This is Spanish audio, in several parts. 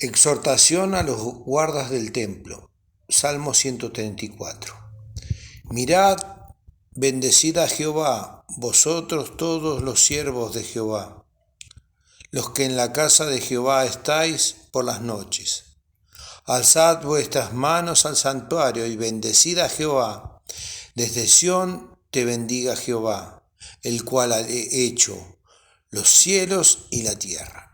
Exhortación a los guardas del templo. Salmo 134. Mirad, bendecid a Jehová, vosotros todos los siervos de Jehová, los que en la casa de Jehová estáis por las noches. Alzad vuestras manos al santuario y bendecid a Jehová. Desde Sión te bendiga Jehová, el cual ha hecho los cielos y la tierra.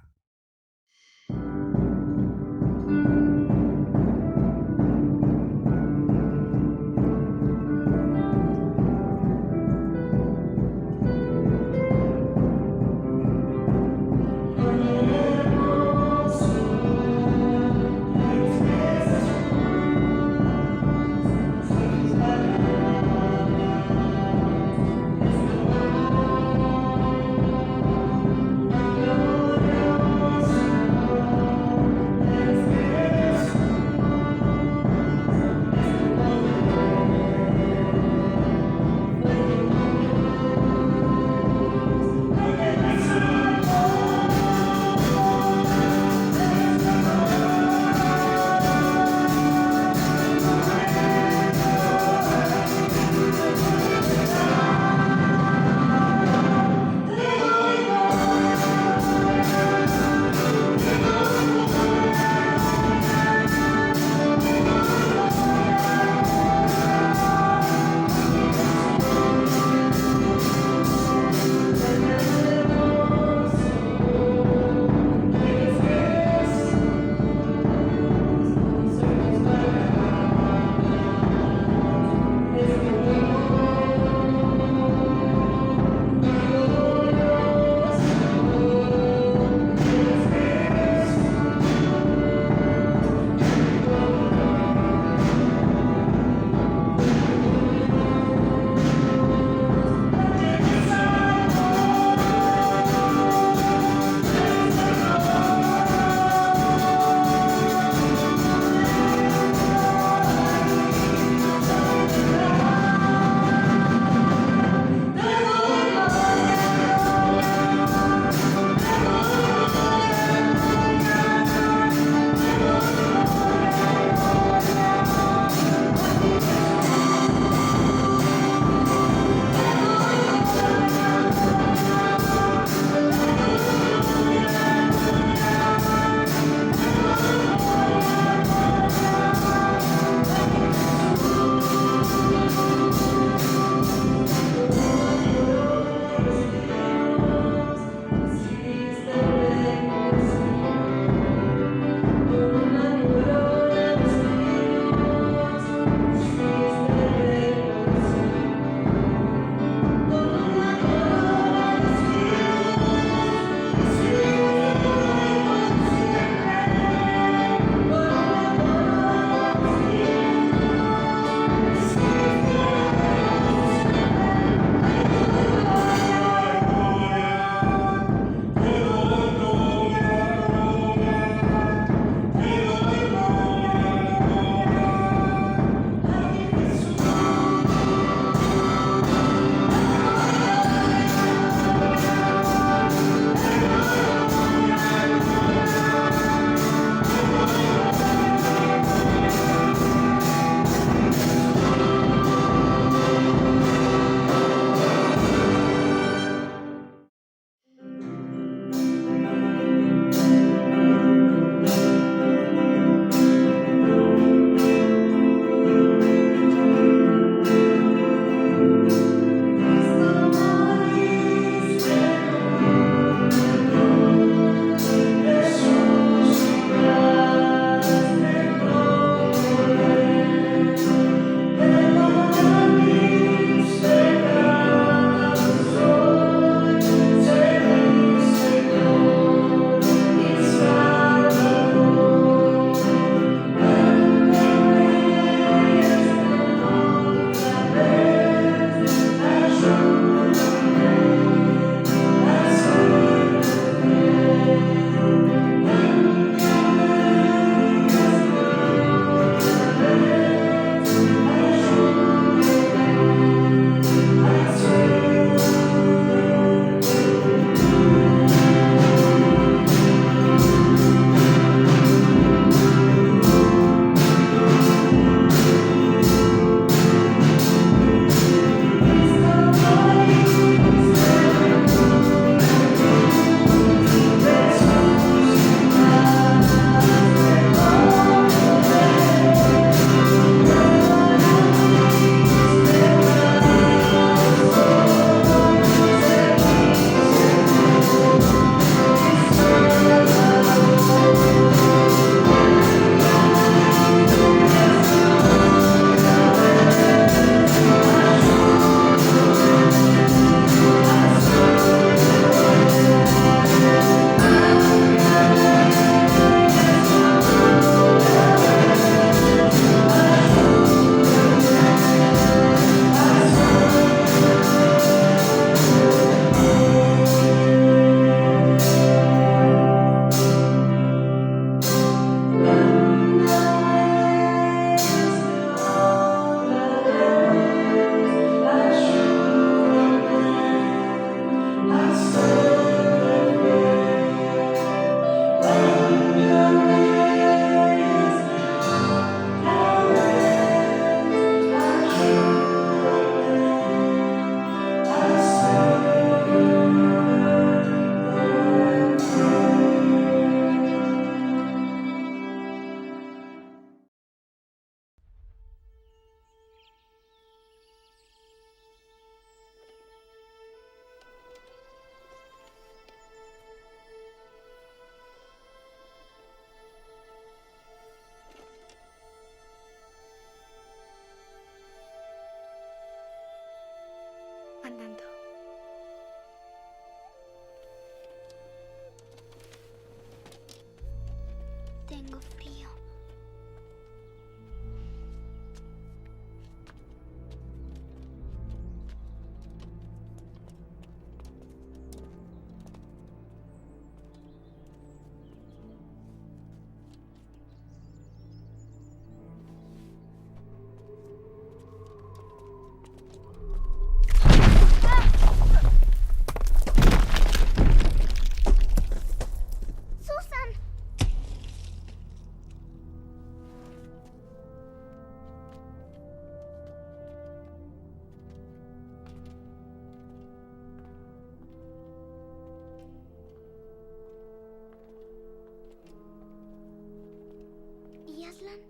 Aslan?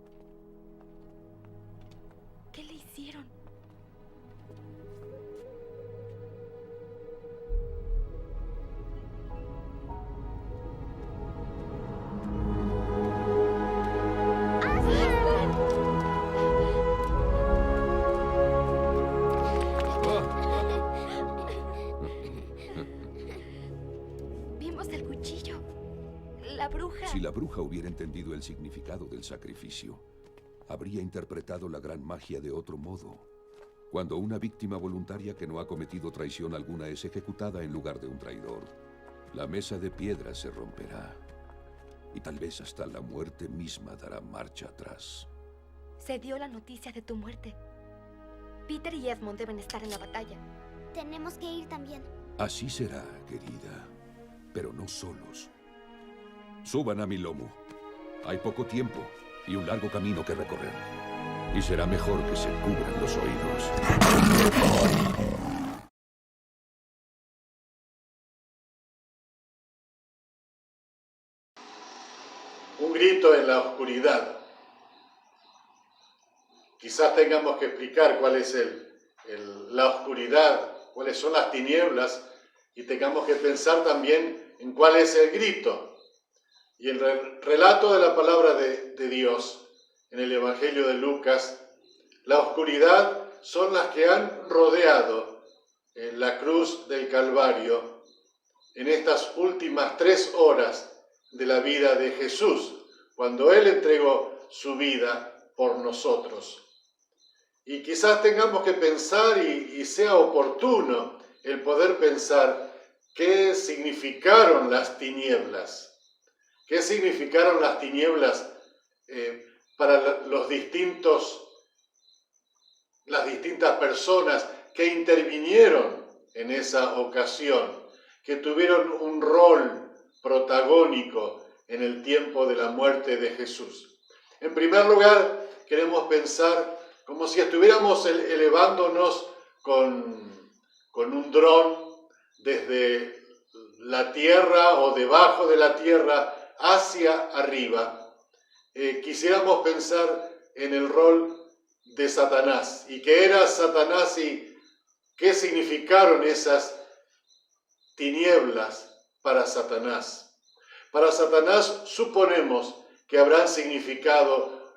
¿Qué le hicieron? Vimos el cuchillo. La bruja. Si la bruja hubiera entendido el significado del sacrificio, habría interpretado la gran magia de otro modo. Cuando una víctima voluntaria que no ha cometido traición alguna es ejecutada en lugar de un traidor, la mesa de piedra se romperá. Y tal vez hasta la muerte misma dará marcha atrás. Se dio la noticia de tu muerte. Peter y Edmund deben estar en la batalla. Tenemos que ir también. Así será, querida. Pero no solos. Suban a mi lomo. Hay poco tiempo y un largo camino que recorrer. Y será mejor que se cubran los oídos. Un grito en la oscuridad. Quizás tengamos que explicar cuál es la oscuridad, cuáles son las tinieblas, y tengamos que pensar también en cuál es el grito. Y el relato de la palabra de Dios en el Evangelio de Lucas, la oscuridad son las que han rodeado la cruz del Calvario en estas últimas 3 horas de la vida de Jesús, cuando Él entregó su vida por nosotros. Y quizás tengamos que pensar, y sea oportuno el poder pensar, qué significaron las tinieblas. ¿Qué significaron las tinieblas para las distintas personas que intervinieron en esa ocasión, que tuvieron un rol protagónico en el tiempo de la muerte de Jesús? En primer lugar, queremos pensar como si estuviéramos elevándonos con un dron desde la tierra o debajo de la tierra hacia arriba. Quisiéramos pensar en el rol de Satanás, y qué era Satanás y qué significaron esas tinieblas para Satanás. Para Satanás suponemos que habrán significado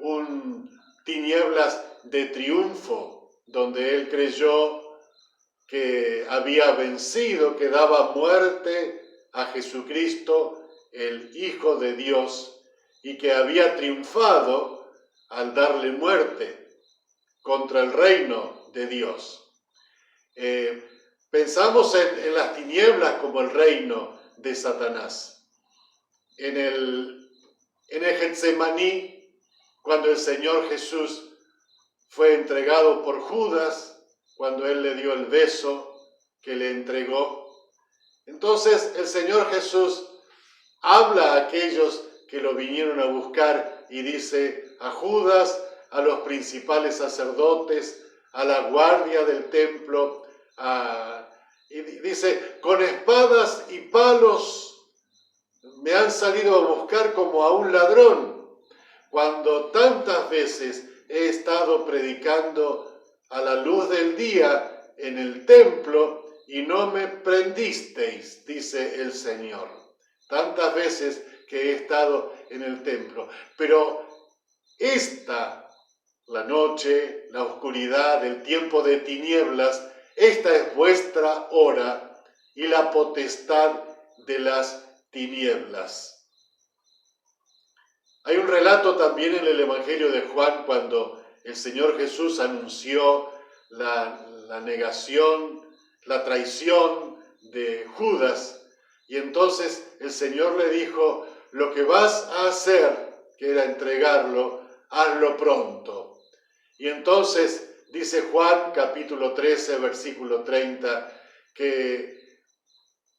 tinieblas de triunfo, donde él creyó que había vencido, que daba muerte a Jesucristo, el Hijo de Dios, y que había triunfado al darle muerte contra el reino de Dios. Pensamos en las tinieblas como el reino de Satanás. En el Getsemaní, cuando el Señor Jesús fue entregado por Judas, cuando él le dio el beso que le entregó, entonces el Señor Jesús habla a aquellos que lo vinieron a buscar y dice a Judas, a los principales sacerdotes, a la guardia del templo, y dice, con espadas y palos me han salido a buscar como a un ladrón, cuando tantas veces he estado predicando a la luz del día en el templo y no me prendisteis, dice el Señor. Tantas veces que he estado en el templo. Pero la noche, la oscuridad, el tiempo de tinieblas, esta es vuestra hora y la potestad de las tinieblas. Hay un relato también en el Evangelio de Juan cuando el Señor Jesús anunció la negación, la traición de Judas. Y entonces el Señor le dijo, lo que vas a hacer, que era entregarlo, hazlo pronto. Y entonces dice Juan capítulo 13, versículo 30, que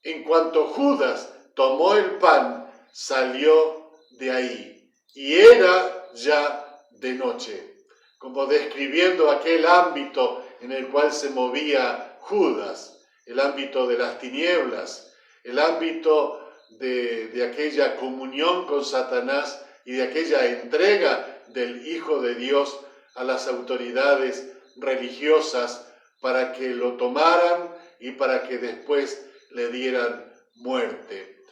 en cuanto Judas tomó el pan, salió de ahí. Y era ya de noche, como describiendo aquel ámbito en el cual se movía Judas, el ámbito de las tinieblas, el ámbito de aquella comunión con Satanás y de aquella entrega del Hijo de Dios a las autoridades religiosas para que lo tomaran y para que después le dieran muerte.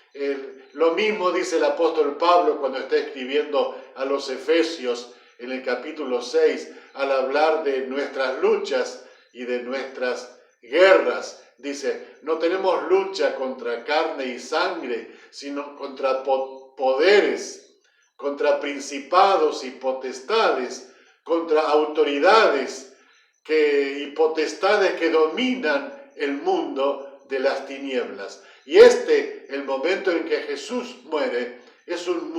Lo mismo dice el apóstol Pablo cuando está escribiendo a los Efesios en el capítulo 6, al hablar de nuestras luchas y de nuestras guerras. Dice, no tenemos lucha contra carne y sangre, sino contra poderes, contra principados y potestades, contra autoridades y potestades que dominan el mundo de las tinieblas. Y el momento en que Jesús muere, es un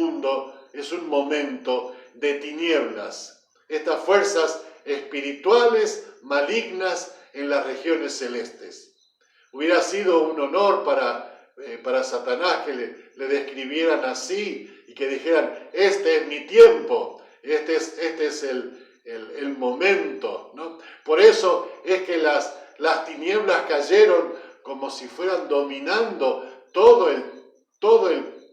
momento de tinieblas. Estas fuerzas espirituales malignas en las regiones celestes. Hubiera sido un honor para Satanás que le describieran así y que dijeran, este es mi tiempo, este es el momento, ¿no? Por eso es que las tinieblas cayeron como si fueran dominando todo el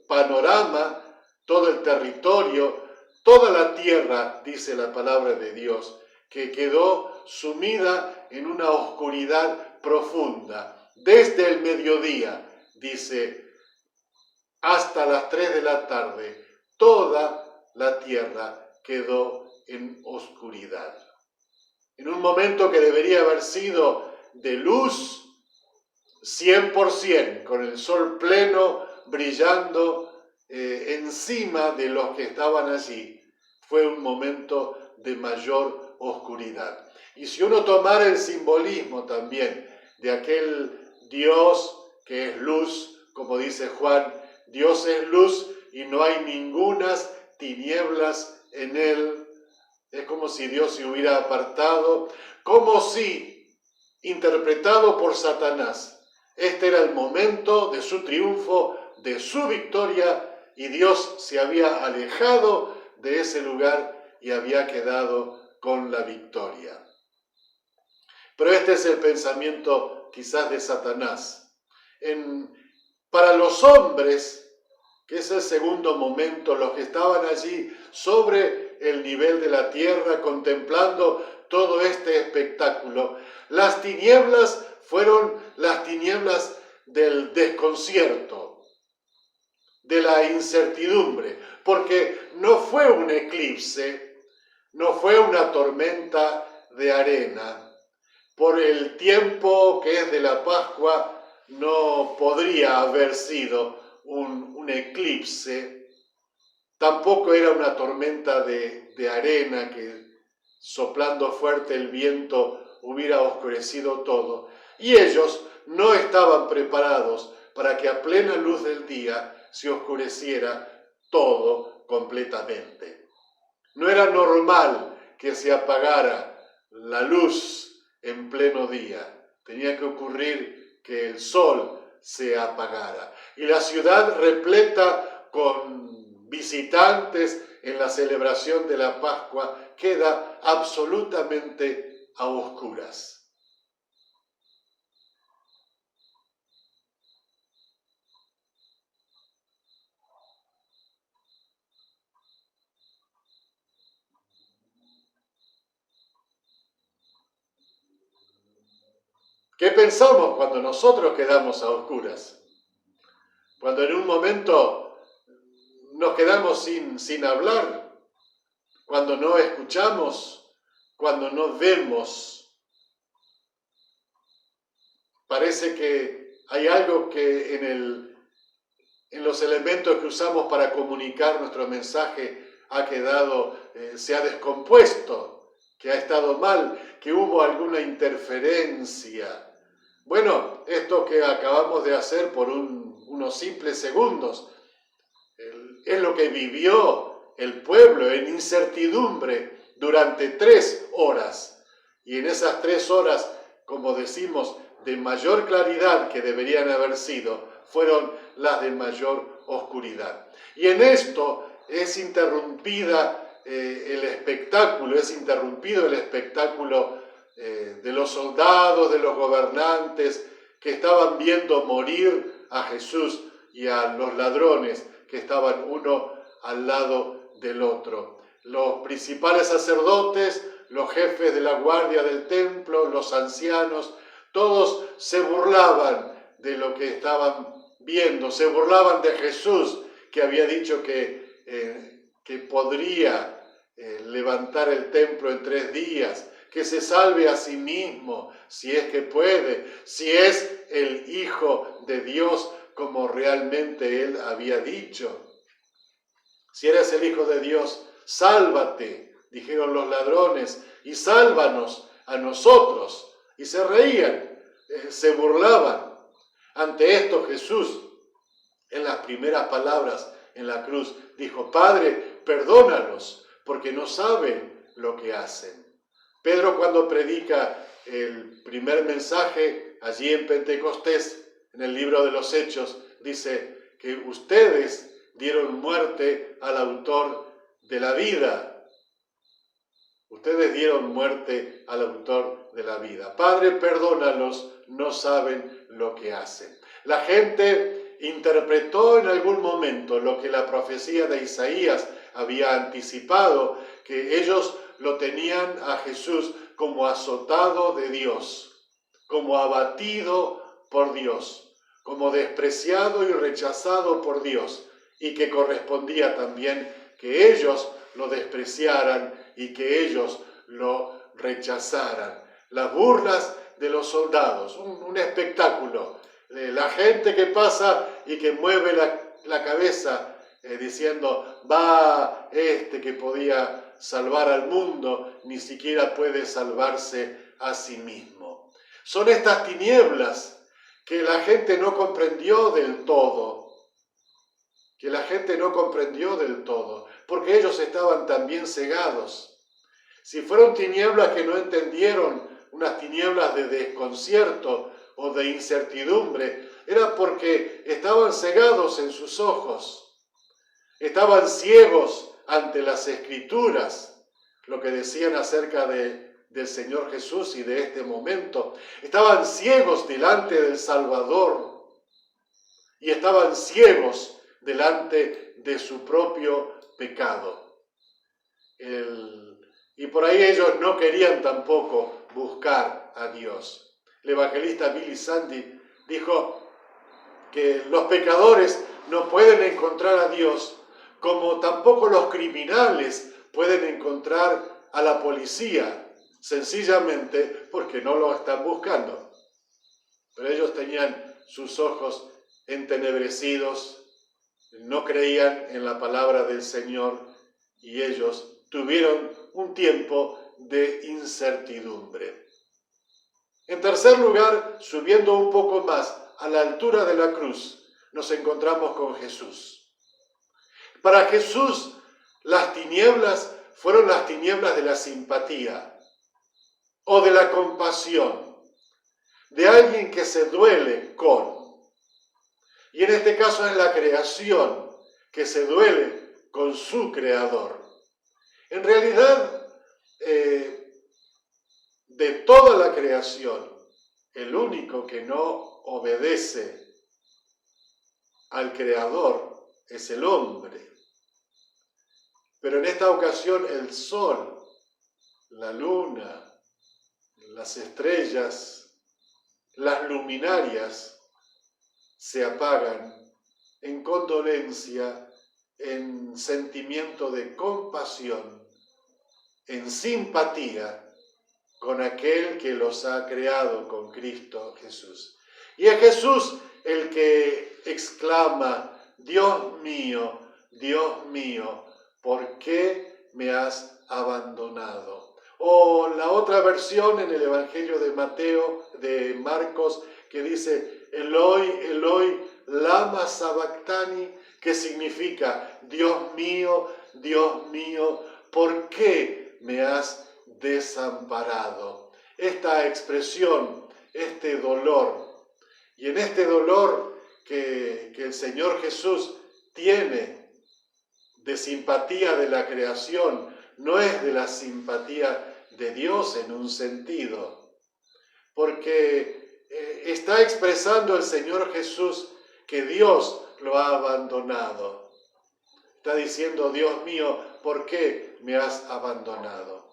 panorama, todo el territorio, toda la tierra, dice la palabra de Dios, que quedó sumida en una oscuridad profunda. Desde el mediodía, dice, hasta las 3 de la tarde, toda la tierra quedó en oscuridad. En un momento que debería haber sido de luz 100%, con el sol pleno brillando encima de los que estaban allí, fue un momento de mayor oscuridad. Y si uno tomara el simbolismo también de aquel Dios que es luz, como dice Juan, Dios es luz y no hay ningunas tinieblas en él. Es como si Dios se hubiera apartado, como si, interpretado por Satanás, este era el momento de su triunfo, de su victoria, y Dios se había alejado de ese lugar y había quedado con la victoria. Pero este es el pensamiento quizás de Satanás. Para los hombres, que es el segundo momento, los que estaban allí sobre el nivel de la tierra contemplando todo este espectáculo, las tinieblas fueron las tinieblas del desconcierto, de la incertidumbre, porque no fue un eclipse, no fue una tormenta de arena. Por el tiempo que es de la Pascua, no podría haber sido un eclipse. Tampoco era una tormenta de arena que soplando fuerte el viento hubiera oscurecido todo. Y ellos no estaban preparados para que a plena luz del día se oscureciera todo completamente. No era normal que se apagara la luz en pleno día. Tenía que ocurrir que el sol se apagara. Y la ciudad repleta con visitantes en la celebración de la Pascua queda absolutamente a oscuras. ¿Qué pensamos cuando nosotros quedamos a oscuras? Cuando en un momento nos quedamos sin hablar, cuando no escuchamos, cuando no vemos. Parece que hay algo que en los elementos que usamos para comunicar nuestro mensaje se ha descompuesto, que ha estado mal, que hubo alguna interferencia. Bueno, esto que acabamos de hacer por unos simples segundos es lo que vivió el pueblo en incertidumbre durante 3 horas. Y en esas 3 horas, como decimos, de mayor claridad que deberían haber sido, fueron las de mayor oscuridad. Y en esto es interrumpido el espectáculo de los soldados, de los gobernantes que estaban viendo morir a Jesús y a los ladrones que estaban uno al lado del otro. los principales sacerdotes, los jefes de la guardia del templo, los ancianos, todos se burlaban de lo que estaban viendo, se burlaban de Jesús, que había dicho que podría levantar el templo en 3 días, que se salve a sí mismo, si es que puede, si es el Hijo de Dios, como realmente él había dicho. Si eres el Hijo de Dios, sálvate, dijeron los ladrones, y sálvanos a nosotros. Y se reían, se burlaban. Ante esto Jesús, en las primeras palabras en la cruz, dijo: Padre, perdónalos, porque no saben lo que hacen. Pedro, cuando predica el primer mensaje allí en Pentecostés, en el libro de los Hechos, dice que ustedes dieron muerte al autor de la vida. Ustedes dieron muerte al autor de la vida. Padre, perdónalos, no saben lo que hacen. La gente interpretó en algún momento lo que la profecía de Isaías había anticipado, que ellos lo tenían a Jesús como azotado de Dios, como abatido por Dios, como despreciado y rechazado por Dios, y que correspondía también que ellos lo despreciaran y que ellos lo rechazaran. Las burlas de los soldados, un espectáculo. La gente que pasa y que mueve la cabeza diciendo: va este que podía salvar al mundo, ni siquiera puede salvarse a sí mismo. Son estas tinieblas que la gente no comprendió del todo, porque ellos estaban también cegados. Si fueron tinieblas que no entendieron, unas tinieblas de desconcierto o de incertidumbre, era porque estaban cegados en sus ojos, estaban ciegos ante las Escrituras, lo que decían acerca del Señor Jesús y de este momento. Estaban ciegos delante del Salvador y estaban ciegos delante de su propio pecado. Y por ahí ellos no querían tampoco buscar a Dios. El evangelista Billy Sunday dijo que los pecadores no pueden encontrar a Dios, como tampoco los criminales pueden encontrar a la policía, sencillamente porque no lo están buscando. Pero ellos tenían sus ojos entenebrecidos, no creían en la palabra del Señor y ellos tuvieron un tiempo de incertidumbre. En tercer lugar, subiendo un poco más a la altura de la cruz, nos encontramos con Jesús. Para Jesús, las tinieblas fueron las tinieblas de la simpatía o de la compasión, de alguien que se duele con. Y en este caso es la creación que se duele con su creador. En realidad, de toda la creación, el único que no obedece al creador es el hombre. Pero en esta ocasión el sol, la luna, las estrellas, las luminarias se apagan en condolencia, en sentimiento de compasión, en simpatía con aquel que los ha creado, con Cristo Jesús. Y es Jesús el que exclama: Dios mío, ¿por qué me has abandonado? O la otra versión en el Evangelio de Marcos, que dice: Eloi, Eloi, lama sabactani, que significa: Dios mío, ¿por qué me has desamparado? Esta expresión, este dolor. Y en este dolor que el Señor Jesús tiene de simpatía de la creación, no es de la simpatía de Dios en un sentido, porque está expresando el Señor Jesús que Dios lo ha abandonado. Está diciendo: Dios mío, ¿por qué me has abandonado?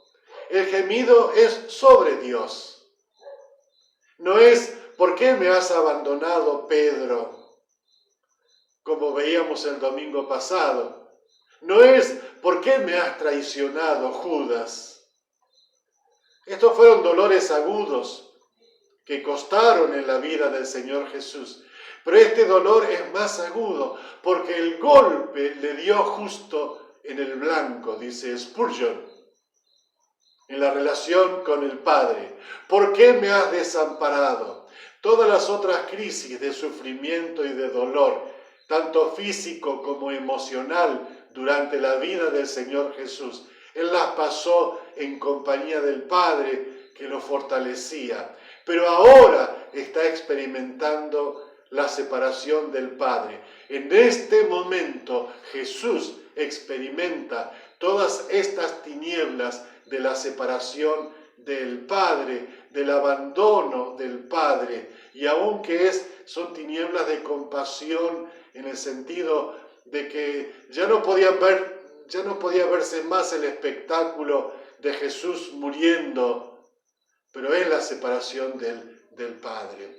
El gemido es sobre Dios. No es ¿por qué me has abandonado, Pedro? Como veíamos el domingo pasado. No es ¿por qué me has traicionado, Judas? Estos fueron dolores agudos que costaron en la vida del Señor Jesús. Pero este dolor es más agudo porque el golpe le dio justo en el blanco, dice Spurgeon, en la relación con el Padre. ¿Por qué me has desamparado? Todas las otras crisis de sufrimiento y de dolor, tanto físico como emocional, durante la vida del Señor Jesús, Él las pasó en compañía del Padre que lo fortalecía. Pero ahora está experimentando la separación del Padre. En este momento Jesús experimenta todas estas tinieblas de la separación del Padre, del abandono del Padre, y aunque son tinieblas de compasión en el sentido de que ya no podía verse más el espectáculo de Jesús muriendo, pero es la separación del Padre.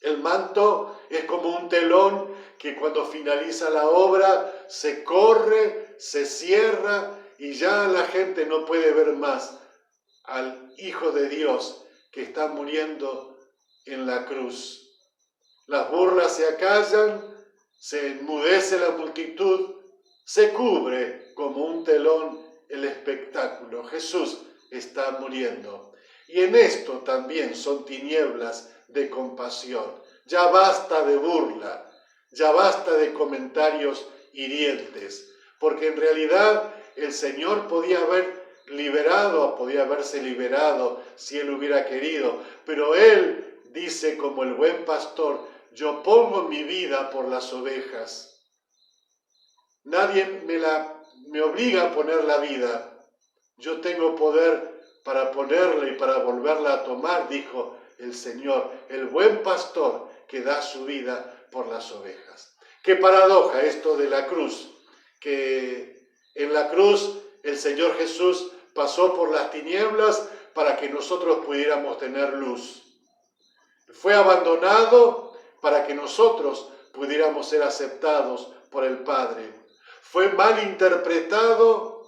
El manto es como un telón que cuando finaliza la obra se corre, se cierra y ya la gente no puede ver más al Hijo de Dios que está muriendo en la cruz. Las burlas se acallan, se enmudece la multitud, se cubre como un telón el espectáculo. Jesús está muriendo. Y en esto también son tinieblas de compasión. Ya basta de burla, ya basta de comentarios hirientes, porque en realidad el Señor podía haberse liberado si Él hubiera querido, pero Él dice como el buen pastor, yo pongo mi vida por las ovejas. Nadie me obliga a poner la vida, yo tengo poder para ponerla y para volverla a tomar, dijo el Señor, el buen pastor que da su vida por las ovejas. Qué paradoja esto de la cruz, que en la cruz el Señor Jesús pasó por las tinieblas para que nosotros pudiéramos tener luz. Fue abandonado para que nosotros pudiéramos ser aceptados por el Padre. Fue mal interpretado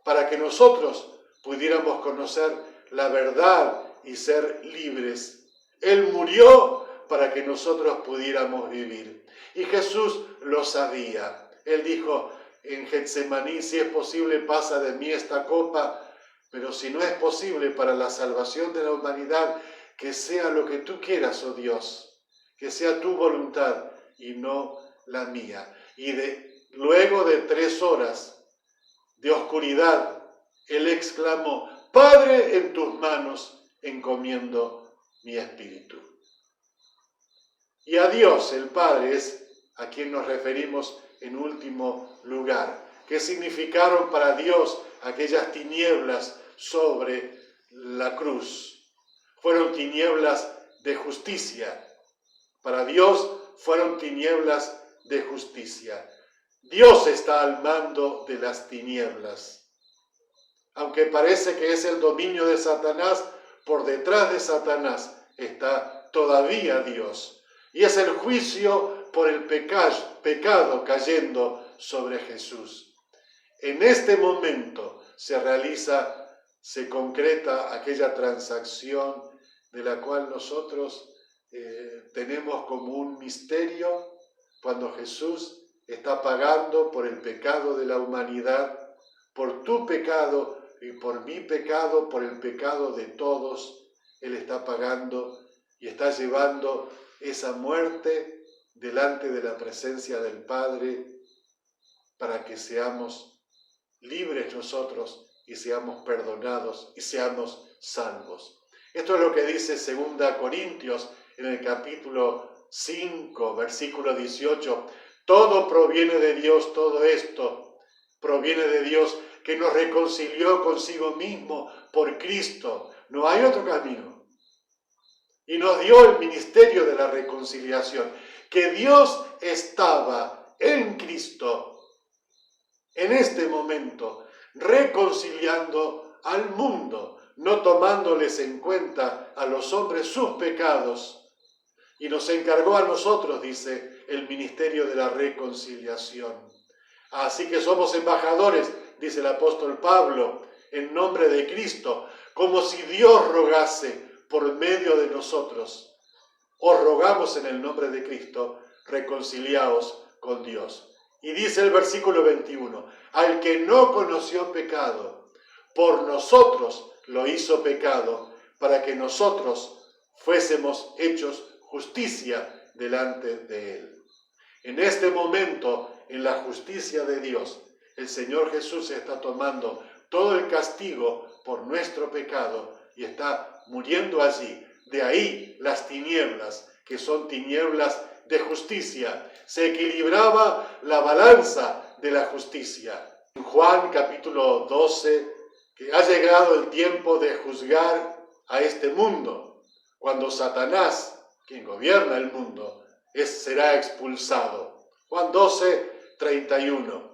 para que nosotros pudiéramos conocer la verdad y ser libres. Él murió para que nosotros pudiéramos vivir. Y Jesús lo sabía. Él dijo en Getsemaní, si es posible, pasa de mí esta copa, pero si no es posible para la salvación de la humanidad, que sea lo que tú quieras, oh Dios, que sea tu voluntad y no la mía. Y luego de 3 horas de oscuridad, Él exclamó, Padre, en tus manos encomiendo mi espíritu. Y a Dios, el Padre, es a quien nos referimos en último lugar. ¿Qué significaron para Dios aquellas tinieblas sobre la cruz? Fueron tinieblas de justicia. Para Dios fueron tinieblas de justicia. Dios está al mando de las tinieblas. Aunque parece que es el dominio de Satanás, por detrás de Satanás está todavía Dios. Y es el juicio por el pecado cayendo sobre Jesús. En este momento se concreta aquella transacción de la cual nosotros tenemos como un misterio cuando Jesús está pagando por el pecado de la humanidad, por tu pecado y por mi pecado, por el pecado de todos. Él está pagando y está llevando esa muerte delante de la presencia del Padre para que seamos libres nosotros y seamos perdonados y seamos salvos. Esto es lo que dice 2 Corintios en el capítulo 5, versículo 18. Todo proviene de Dios, todo esto proviene de Dios que nos reconcilió consigo mismo por Cristo. No hay otro camino. Y nos dio el ministerio de la reconciliación, que Dios estaba en Cristo en este momento reconciliando al mundo, no tomándoles en cuenta a los hombres sus pecados, y nos encargó a nosotros, dice, el ministerio de la reconciliación. Así que somos embajadores, dice el apóstol Pablo, en nombre de Cristo, como si Dios rogase por medio de nosotros. Os rogamos en el nombre de Cristo, reconciliaos con Dios. Y dice el versículo 21, al que no conoció pecado, por nosotros lo hizo pecado, para que nosotros fuésemos hechos justicia delante de Él. En este momento, en la justicia de Dios, el Señor Jesús está tomando todo el castigo por nuestro pecado y está muriendo allí. De ahí las tinieblas, que son tinieblas de justicia. Se equilibraba la balanza de la justicia. En Juan capítulo 12, que ha llegado el tiempo de juzgar a este mundo, cuando Satanás, quien gobierna el mundo, será expulsado. Juan 12, 31.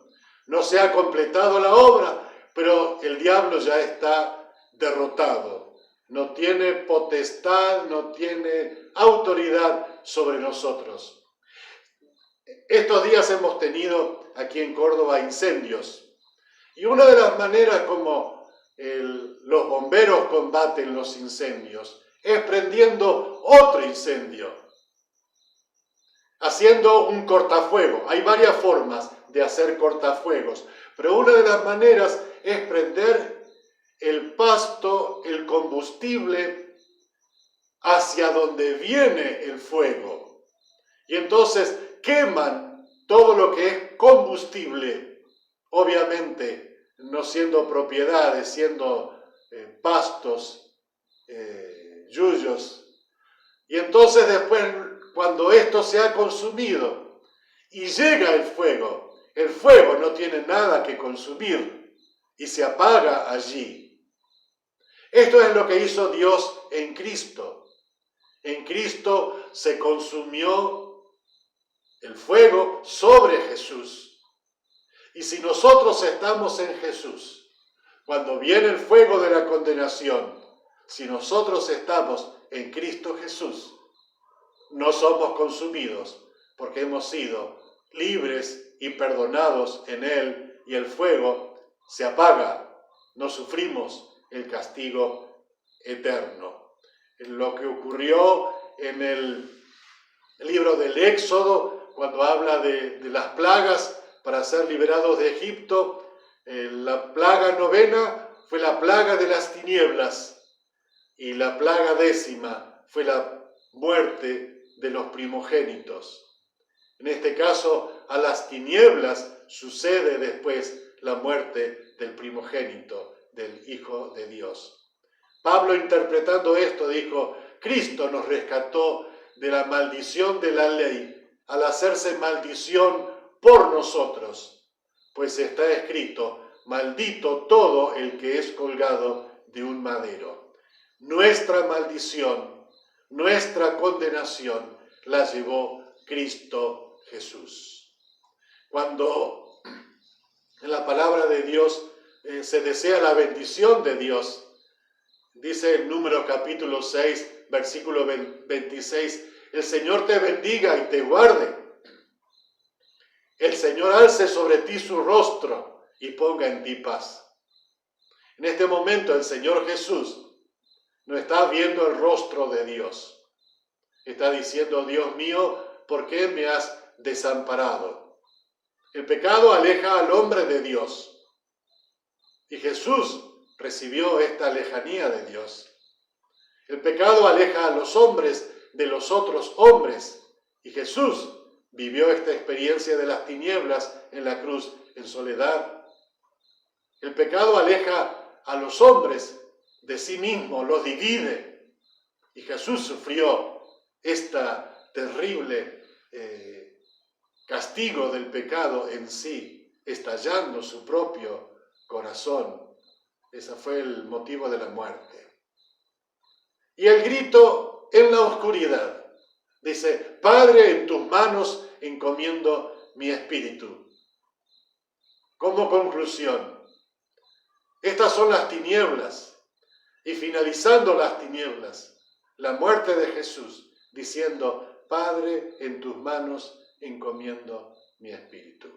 No se ha completado la obra, pero el diablo ya está derrotado. No tiene potestad, no tiene autoridad sobre nosotros. Estos días hemos tenido aquí en Córdoba incendios. Y una de las maneras como los bomberos combaten los incendios es prendiendo otro incendio, haciendo un cortafuego. Hay varias formas de hacer cortafuegos, pero una de las maneras es prender el pasto, el combustible, hacia donde viene el fuego. Y entonces queman todo lo que es combustible, obviamente no siendo propiedades, siendo pastos, yuyos. Y entonces después, cuando esto se ha consumido y llega el fuego no tiene nada que consumir y se apaga allí. Esto es lo que hizo Dios en Cristo. En Cristo se consumió el fuego sobre Jesús. Y si nosotros estamos en Jesús, cuando viene el fuego de la condenación, si nosotros estamos en Cristo Jesús, no somos consumidos porque hemos sido libres y perdonados en Él y el fuego se apaga. No sufrimos el castigo eterno. Lo que ocurrió en el libro del Éxodo, cuando habla de las plagas para ser liberados de Egipto, la plaga novena fue la plaga de las tinieblas y la plaga 10ª fue la muerte de los primogénitos. En este caso, a las tinieblas sucede después la muerte del primogénito, del Hijo de Dios. Pablo, interpretando esto, dijo: Cristo nos rescató de la maldición de la ley al hacerse maldición por nosotros, pues está escrito: maldito todo el que es colgado de un madero. Nuestra maldición, nuestra condenación la llevó Cristo Jesús. Cuando en la palabra de Dios se desea la bendición de Dios, dice en Números capítulo 6, versículo 26, el Señor te bendiga y te guarde. El Señor alce sobre ti su rostro y ponga en ti paz. En este momento el Señor Jesús no está viendo el rostro de Dios. Está diciendo: Dios mío, ¿por qué me has desamparado? El pecado aleja al hombre de Dios. Y Jesús recibió esta lejanía de Dios. El pecado aleja a los hombres de los otros hombres. Y Jesús vivió esta experiencia de las tinieblas en la cruz en soledad. El pecado aleja a los hombres de sí mismo, los divide. Y Jesús sufrió esta terrible castigo del pecado en sí, estallando su propio corazón. Ese fue el motivo de la muerte. Y el grito en la oscuridad dice: Padre, en tus manos encomiendo mi espíritu. Como conclusión, Estas son las tinieblas. Y finalizando las tinieblas, la muerte de Jesús, diciendo, Padre, en tus manos encomiendo mi espíritu.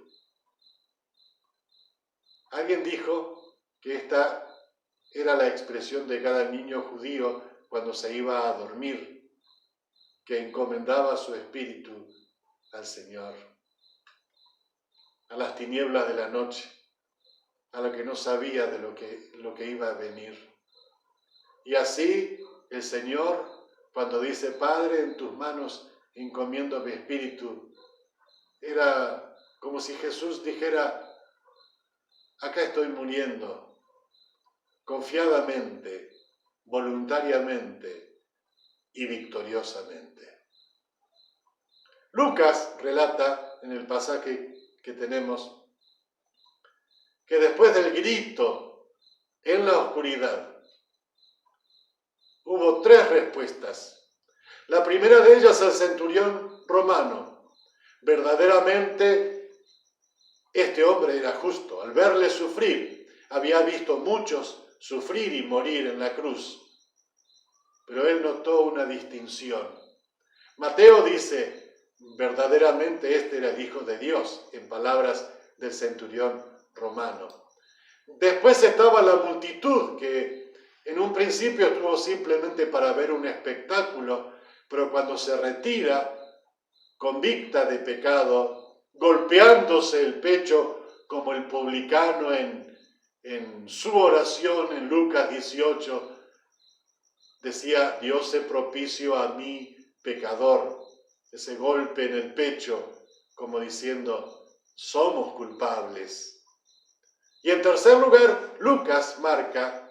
Alguien dijo que esta era la expresión de cada niño judío cuando se iba a dormir, que encomendaba su espíritu al Señor, a las tinieblas de la noche, a lo que no sabía de lo que iba a venir. Y así el Señor, cuando dice, Padre, en tus manos encomiendo mi espíritu, era como si Jesús dijera, acá estoy muriendo, confiadamente, voluntariamente y victoriosamente. Lucas relata en el pasaje que tenemos que después del grito en la oscuridad hubo 3 respuestas. La primera de ellas al centurión romano. Verdaderamente este hombre era justo. Al verle sufrir, había visto muchos sufrir y morir en la cruz. Pero él notó una distinción. Mateo dice, verdaderamente este era el Hijo de Dios, en palabras del centurión romano. Después estaba la multitud que en un principio estuvo simplemente para ver un espectáculo, pero cuando se retira, convicta de pecado, golpeándose el pecho como el publicano en su oración en Lucas 18, decía, Dios se propicio a mí, pecador. Ese golpe en el pecho, como diciendo, somos culpables. Y en tercer lugar, Lucas marca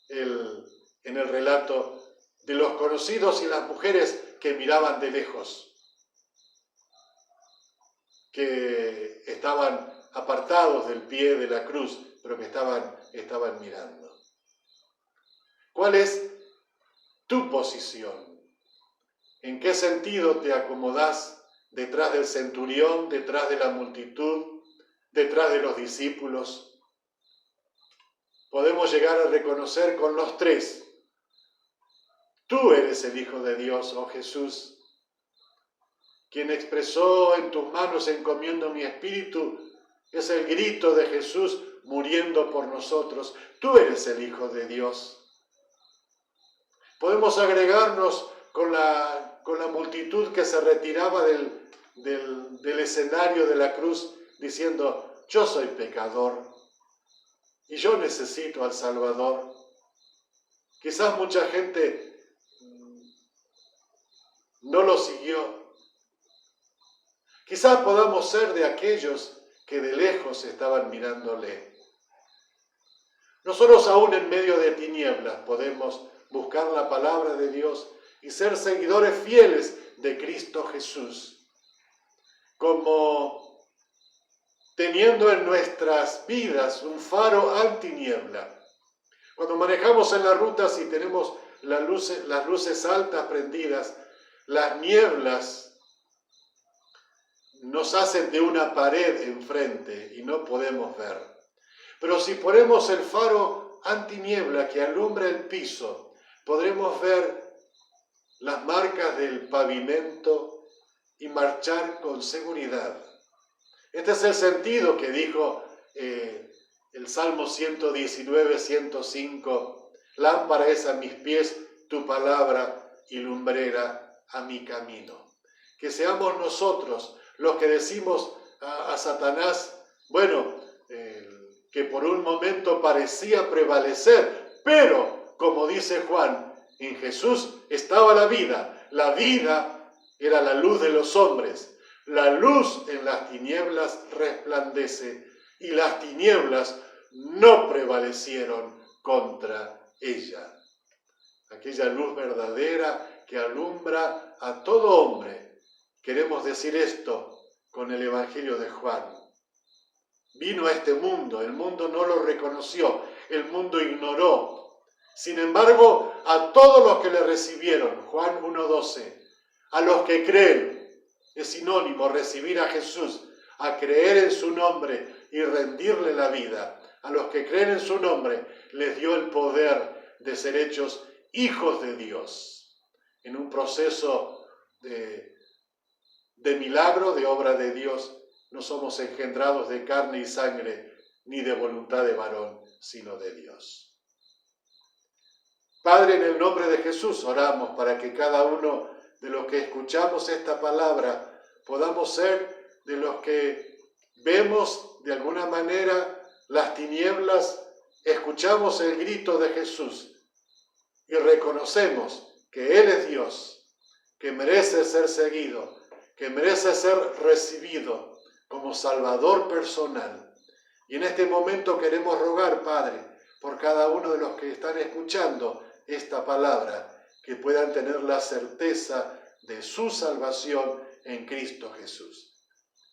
en el relato de los conocidos y las mujeres que miraban de lejos, que estaban apartados del pie de la cruz, pero que estaban mirando. ¿Cuál es tu posición? ¿En qué sentido te acomodás detrás del centurión, detrás de la multitud, detrás de los discípulos? Podemos llegar a reconocer con los 3. Tú eres el Hijo de Dios, oh Jesús, quien expresó en tus manos encomiendo mi espíritu, es el grito de Jesús muriendo por nosotros. Tú eres el Hijo de Dios. Podemos agregarnos con la multitud que se retiraba del escenario de la cruz diciendo, yo soy pecador y yo necesito al Salvador. Quizás mucha gente no lo siguió. Quizás podamos ser de aquellos que de lejos estaban mirándole. Nosotros aún en medio de tinieblas podemos buscar la palabra de Dios y ser seguidores fieles de Cristo Jesús, como teniendo en nuestras vidas un faro antiniebla. Cuando manejamos en las rutas y tenemos las luces altas prendidas, las nieblas nos hacen de una pared enfrente y no podemos ver. Pero si ponemos el faro antiniebla que alumbra el piso, podremos ver las marcas del pavimento y marchar con seguridad. Este es el sentido que dijo el Salmo 119, 105. Lámpara es a mis pies tu palabra y lumbrera a mi camino. Que seamos nosotros los que decimos a Satanás, bueno, que por un momento parecía prevalecer, pero como dice Juan, en Jesús estaba la vida era la luz de los hombres. La luz en las tinieblas resplandece y las tinieblas no prevalecieron contra ella. Aquella luz verdadera que alumbra a todo hombre. Queremos decir esto con el Evangelio de Juan. Vino a este mundo, el mundo no lo reconoció, el mundo ignoró. Sin embargo, a todos los que le recibieron, Juan 1:12, a los que creen, es sinónimo recibir a Jesús, a creer en su nombre y rendirle la vida. a los que creen en su nombre, les dio el poder de ser hechos hijos de Dios. En un proceso de milagro, de obra de Dios, no somos engendrados de carne y sangre, ni de voluntad de varón, sino de Dios. Padre, en el nombre de Jesús oramos para que cada uno de los que escuchamos esta palabra podamos ser de los que vemos de alguna manera las tinieblas, escuchamos el grito de Jesús y reconocemos que Él es Dios, que merece ser seguido, que merece ser recibido como Salvador personal. Y en este momento queremos rogar, Padre, por cada uno de los que están escuchando esta palabra, que puedan tener la certeza de su salvación en Cristo Jesús.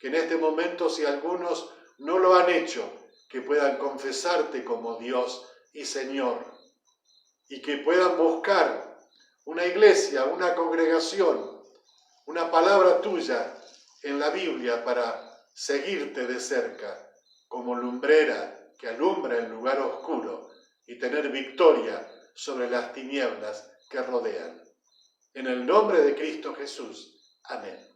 Que en este momento, si algunos no lo han hecho, que puedan confesarte como Dios y Señor, y que puedan buscar una iglesia, una congregación, una palabra tuya en la Biblia para seguirte de cerca, como lumbrera que alumbra en lugar oscuro y tener victoria sobre las tinieblas que rodean. En el nombre de Cristo Jesús. Amén.